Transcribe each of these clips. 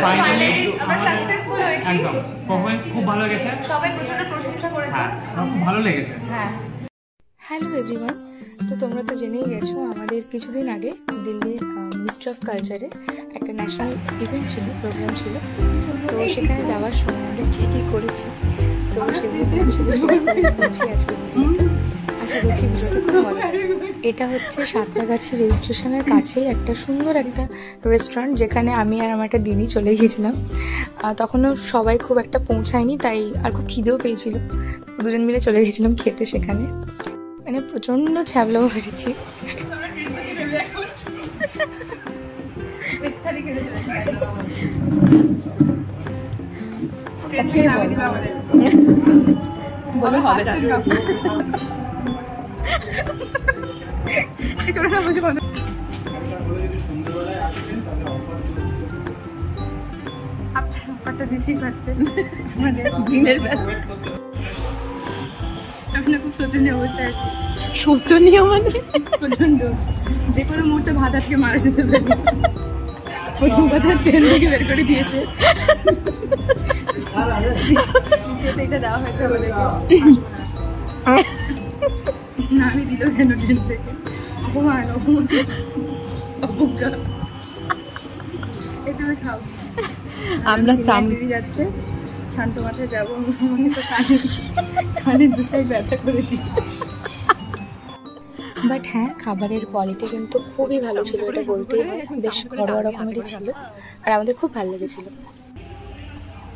Finally আমরা successful হয়েছি। একদম পারফরম্যান্স খুব ভালো গেছে, সবাই প্রচন্ড প্রশংসা করেছে, খুব ভালো লেগেছে। হ্যাঁ, হ্যালো এভরিওয়ান, তো তোমরা তো জেনেই গেছো আমাদের কিছুদিন আগে দিল্লির মিনিস্ট্রি অফ কালচারে একটা ন্যাশনাল ইভেন্ট ছিল, প্রোগ্রাম ছিল। তো সেখানে যাওয়ার সময় আমরা কী কী করেছি তো সেগুলো তোমাদের সাথে শেয়ার করে দিচ্ছি আজকে ভিডিওতে। আশা করছি ভিডিওটা খুব মজা হবে। এটা হচ্ছে সাঁতরাগাছি রেল স্টেশনের কাছেই একটা সুন্দর একটা রেস্টুরেন্ট, যেখানে আমি আর আমার একটা দিদি চলে গিয়েছিলাম। তখনও সবাই খুব একটা পৌঁছায়নি, তাই আর খুব খিদেও পেয়েছিল। দুজন মিলে চলে গেছিলাম খেতে সেখানে, মানে প্রচণ্ড ছ্যাবলাও বেরিয়েছি। আপনারা দিতেই পারতেন আমাদের দিনের বেলা। এখন খুব শোচনীয় অবস্থায় আছে। শোচনীয় মানে প্রচন্ড, যে কোনো মুহূর্তে ভাত আটকে মারা যেতে পারে। প্রথম কথা ট্রেন থেকে বের করে দিয়েছে, এটা দেওয়া হয়েছে আমাদেরকে। না আমি দিল কেন ট্রেন থেকে? অপমান, অপমান, অবজ্ঞা। তুমি খাও। আমরা চামড়ি যাচ্ছে, শান্ত মাথায় যাবো, তো কানে দু সাইড ব্যথা করে দিচ্ছে। বাট হ্যাঁ, খাবারের কোয়ালিটি কিন্তু খুবই ভালো ছিল, এটা বলতেই হয়। বেশ ঘরোয়া রকমেরই ছিল, আর আমাদের খুব ভালো লেগেছিল।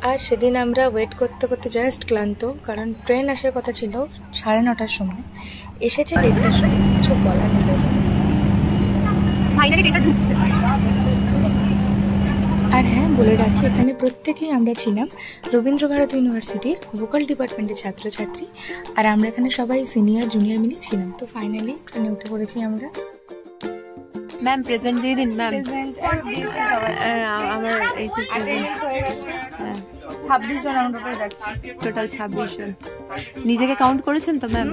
আর সেদিন আমরা ওয়েট করতে করতে জাস্ট ক্লান্ত, কারণ ট্রেন আসার কথা ছিল 9:30টার সময়, এসেছে 1টার সময়। কিছু বলার নেই, জাস্ট ফাইনালি এটা ঢুকছে। আর হ্যাঁ, বলে রাখি এখানে প্রত্যেকেই আমরা ছিলাম রবীন্দ্রভারতী ইউনিভার্সিটির ভোকাল ডিপার্টমেন্টের ছাত্রছাত্রী, আর আমরা এখানে সবাই সিনিয়র জুনিয়র মিলে ছিলাম। তো ফাইনালি ট্রেনে উঠে পড়েছি আমরা। ম্যাম প্রেজেন্ট দিয়ে দিন। ম্যাম আমার এই প্রেজেন্ট হয়ে গেছে। 26 জন আমরা টোটাল যাচ্ছি, টোটাল 26 জন। নিজেকে কাউন্ট করেছেন তো ম্যাম?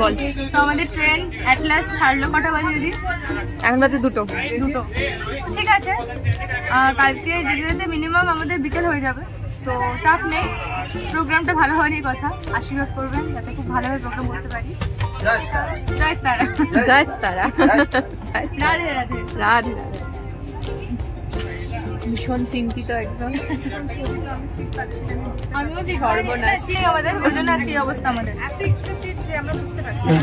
বল। তো আমাদের ট্রেন অ্যাট লাস্ট ছাড়লো কটা বাজে দিদি? এখন বাজে 2টো। ঠিক আছে, কালকে যেতে যেতে মিনিমাম আমাদের বিকেল হয়ে যাবে, তো চাপ নেই। প্রোগ্রামটা ভালো হওয়ারই কথা, আশীর্বাদ করবেন যাতে খুব ভালোভাবে প্রোগ্রাম করতে পারি। জয় তারা, জয় তারা, রাধে রাধে, রাধে রাধে। ভীষণ চিন্তিত একজন। আমিও সর্বনাশ আমাদের, ওই জন্য আজকে এই অবস্থা আমাদের। এত এক্সট্রা সিট যে আমরা বুঝতে পারছি না,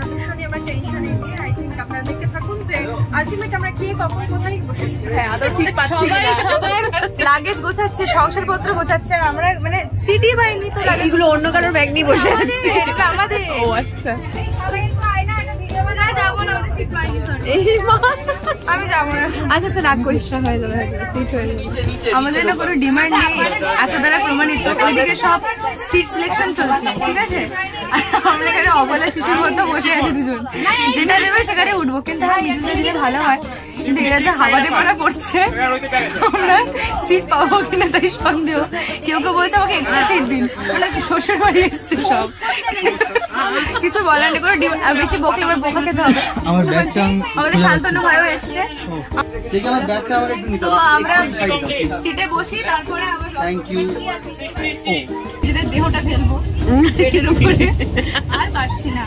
ভীষণই আমরা টেনশনে নিয়ে। আই থিঙ্ক আপনারা দেখতে থাকুন যে আলটিমেট আমরা কে কখন কোথায় বসেছি। হ্যাঁ, আদৌ সিট পাচ্ছি না, সবার লাগেজ গোছাচ্ছে, সংসারপত্র গোছাচ্ছে, আমরা মানে সিটই পাইনি। তো এগুলো অন্য কারোর ব্যাগ নিয়ে বসে আছে আমাদের। ও আচ্ছা, আমি যাবো না। আচ্ছা আচ্ছা, রাগ করিস না, হয়ে যাবে, সিট হয়ে যাবে। আমাদের না কোনো ডিমান্ড নেই, এত দ্বারা প্রমাণিত। ওইদিকে সব সিট সিলেকশন চলছে, ঠিক আছে? আমরা এখানে অবলা শিশুর মতো বসে আছি দুজন, যেটা দেবে সেখানে উঠবো। কিন্তু হ্যাঁ, নিজেদের দিকে ভালো হয়, কিন্তু এরা যে হাওয়াতে পড়া করছে, আমরা সিট পাবো কিনা তাই সন্দেহ। কেউ কেউ বলছে আমাকে এক্সট্রা সিট দিন, ওরা শ্বশুর বাড়ি এসছে সব। কিছু বলার নেই, কোনো বেশি বকলে আবার বোকা খেতে হবে। আমাদের শান্তনু ভাইও এসছে, তো আমরা সিটে বসি, তারপরে নিজেদের দেহটা ফেলবো পেটের উপরে। আর পারছি না,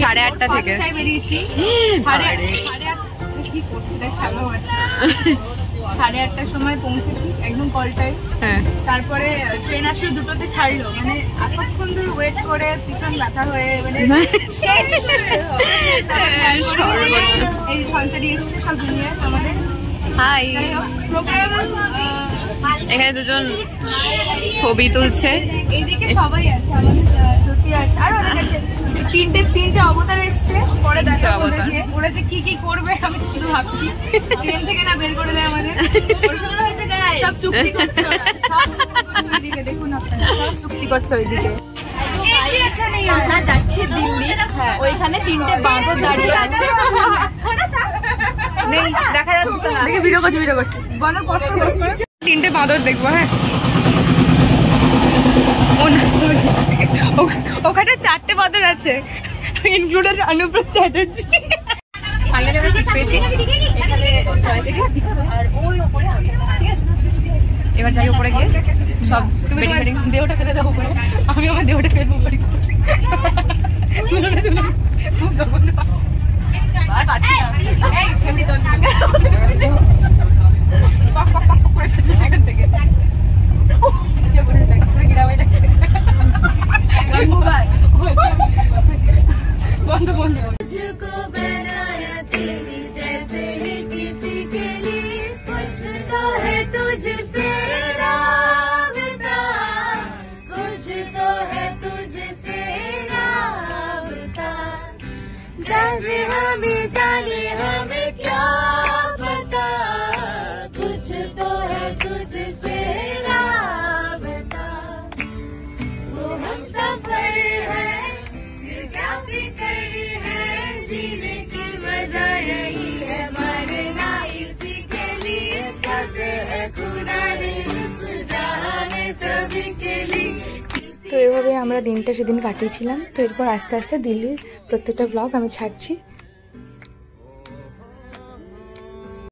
8:30 থেকে বেরিয়েছি। 8:30 কি করছি দেখ, 8:30টার সময় পৌঁছেছি একদম কলটায়। হ্যাঁ, তারপরে ট্রেন আসলে 2টোতে ছাড়লো, মানে এতক্ষণ ধরে ওয়েট করে পিছন ব্যথা হয়ে মানে এই সঞ্চারী এসছে সব দুনিয়া আমাদের। হাই, এখানে দুজন ছবি তুলছে। এইদিকে সবাই আছে, আমাদের জ্যোতি আছে, আর অনেক আছে। তিনটে অবতার এসছে, পরে দেখাবো দেখে ওরা যে কি কি করবে। আমি শুধু ভাবছি ট্রেন থেকে না বের করে দেয় আমাদের। সব চুক্তি করছে, দেখুন আপনারা সব চুক্তি করছে ওইদিকে। আমরা যাচ্ছি দিল্লি, ওইখানে 3টে বাঁদর দাঁড়িয়ে আছে, দেখা যাচ্ছে না। ভিডিও করছি বন্ধ, 3টে বাঁদর দেখবো। হ্যাঁ, ওখানে 4টে বদর আছে, ইনক্লুডেড অনুব্রত চ্যাটার্জি। ফাইনালি আমরা সিট পেয়েছি, এখানে আর ওই উপরে আমি, ঠিক আছে? এবার যাই উপরে গিয়ে সব বেডিং দেহটা ফেলে দাও উপরে, আমি আমার দেহটা ফেলবো উপরে। খুব জঘন্য আর পাচ্ছি না, এই ছেড়ে দাও, পাক পাক পাক করে যাচ্ছে সেখান থেকে। বন্ধ বন্ধ। हमें जाने हमें क्या पता, कुछ तो है तुझसे राबता, वो हम सफर है क्या फिक्र है, जीने की मजा यही है, मरना इसी के लिए, कैसे है खुदा ने सुधाने सभी के लिए। তো এভাবে আমরা দিনটা সেদিন কাটিয়েছিলাম। তো এরপর আস্তে আস্তে দিল্লির প্রত্যেকটা ব্লগ আমি ছাড়ছি।